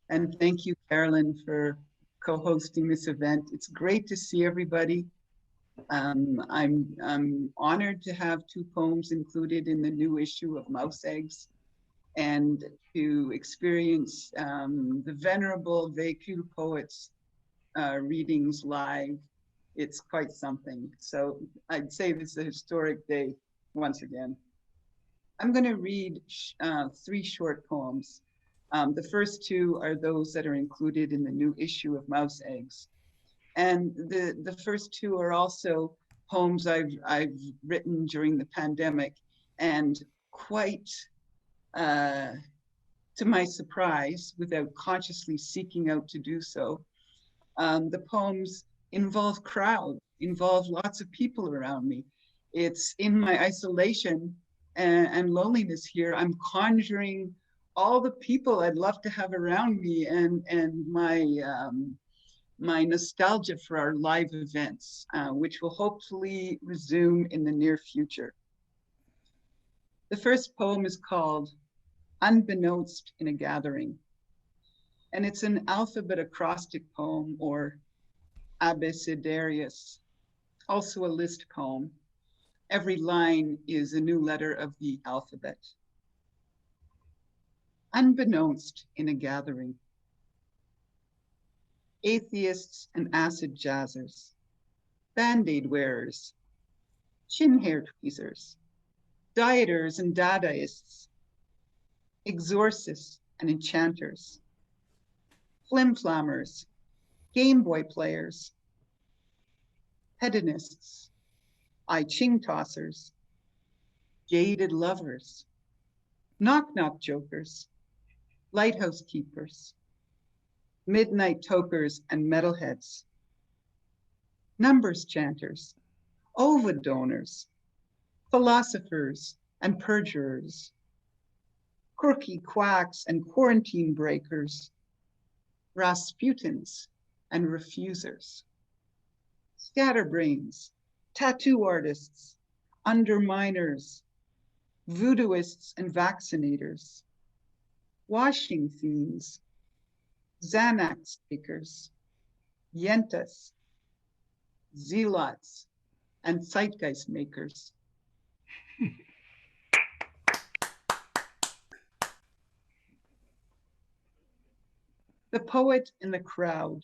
And thank you, Carolyn, for co-hosting this event. It's great to see everybody. I'm honored to have two poems included in the new issue of Mouse Eggs and to experience the venerable Vécu poets readings live. It's quite something. So I'd say this is a historic day once again. I'm going to read three short poems. The first two are those that are included in the new issue of Mouse Eggs. And the first two are also poems I've written during the pandemic, and quite to my surprise, without consciously seeking out to do so, the poems involve crowd, involve lots of people around me. It's in my isolation and loneliness here, I'm conjuring all the people I'd love to have around me, and my nostalgia for our live events, which will hopefully resume in the near future. The first poem is called Unbeknownst in a Gathering, and it's an alphabet acrostic poem, or abecedarius, also a list poem. Every line is a new letter of the alphabet. Unbeknownst in a gathering. Atheists and acid jazzers, Band-Aid wearers, chin hair tweezers, dieters and dadaists, exorcists and enchanters, flim-flammers, Game Boy players, hedonists, I-Ching tossers, jaded lovers, knock-knock jokers, lighthouse keepers, midnight tokers and metalheads, numbers chanters, ovid donors, philosophers and perjurers, quirky quacks and quarantine breakers, Rasputins and refusers, scatterbrains, tattoo artists, underminers, voodooists and vaccinators, washing fiends, Xanax takers, yentas, zealots, and zeitgeist makers. The poet in the crowd.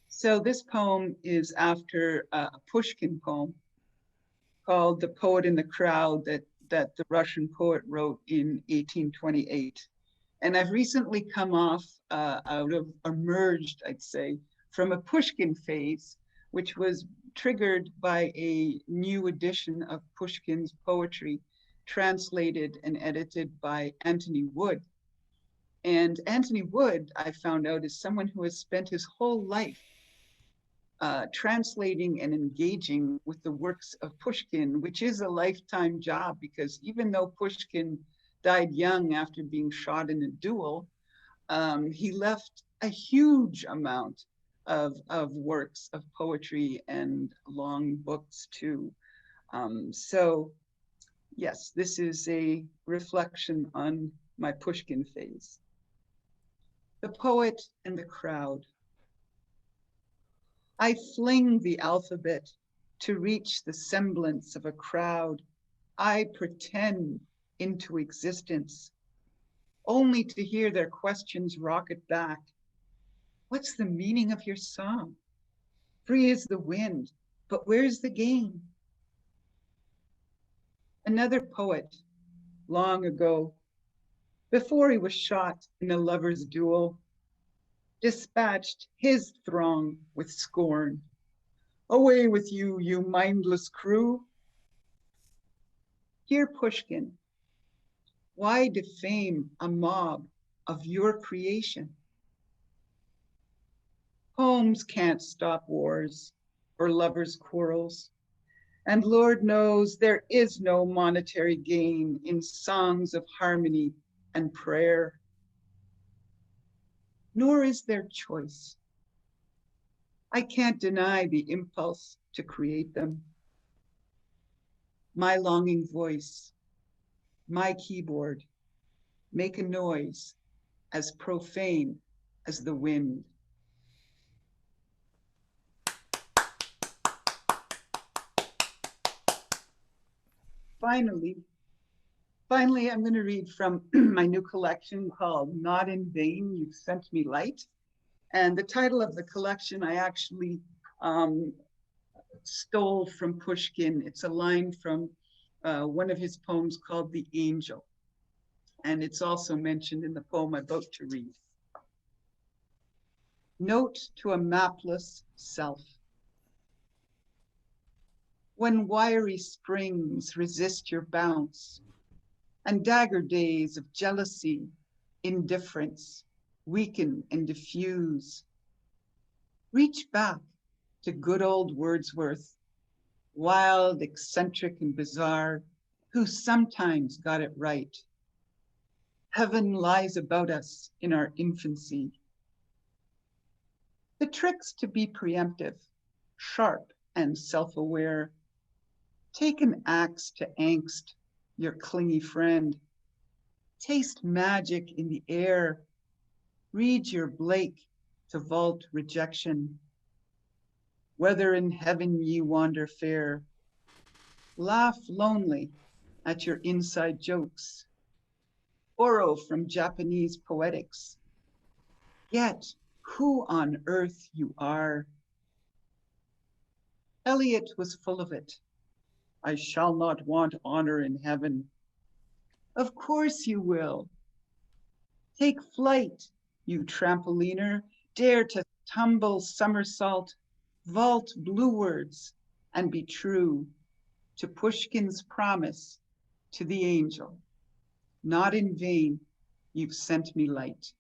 So this poem is after a Pushkin poem called The Poet in the Crowd that the Russian poet wrote in 1828. And I've recently come off emerged, I'd say, from a Pushkin phase, which was triggered by a new edition of Pushkin's poetry, translated and edited by Anthony Wood. And Anthony Wood, I found out, is someone who has spent his whole life translating and engaging with the works of Pushkin, which is a lifetime job, because even though Pushkin died young after being shot in a duel, he left a huge amount of works of poetry and long books too. So yes, this is a reflection on my Pushkin phase. The poet and the crowd. I fling the alphabet to reach the semblance of a crowd. I pretend into existence, only to hear their questions rocket back. What's the meaning of your song? Free as the wind, but where's the game? Another poet, long ago, before he was shot in a lover's duel, dispatched his throng with scorn. Away with you, you mindless crew. Dear Pushkin, why defame a mob of your creation? Poems can't stop wars or lovers' quarrels. And Lord knows there is no monetary gain in songs of harmony and prayer. Nor is there choice. I can't deny the impulse to create them. My longing voice, my keyboard, make a noise as profane as the wind. Finally, Finally, I'm going to read from my new collection called Not in Vain, You've Sent Me Light. And the title of the collection I actually stole from Pushkin. It's a line from one of his poems called The Angel. And it's also mentioned in the poem I'm about to read. Note to a mapless self. When wiry springs resist your bounce, and dagger days of jealousy, indifference, weaken and diffuse, reach back to good old Wordsworth, wild, eccentric, and bizarre, who sometimes got it right. Heaven lies about us in our infancy. The trick's to be preemptive, sharp, and self-aware. Take an axe to angst, your clingy friend. Taste magic in the air. Read your Blake to vault rejection. Whether in heaven ye wander fair, laugh lonely at your inside jokes. Borrow from Japanese poetics. Get who on earth you are. Eliot was full of it. I shall not want honor in heaven. Of course you will. Take flight, you trampoliner. Dare to tumble somersault, vault bluewards, and be true to Pushkin's promise to the angel. Not in vain, you've sent me light.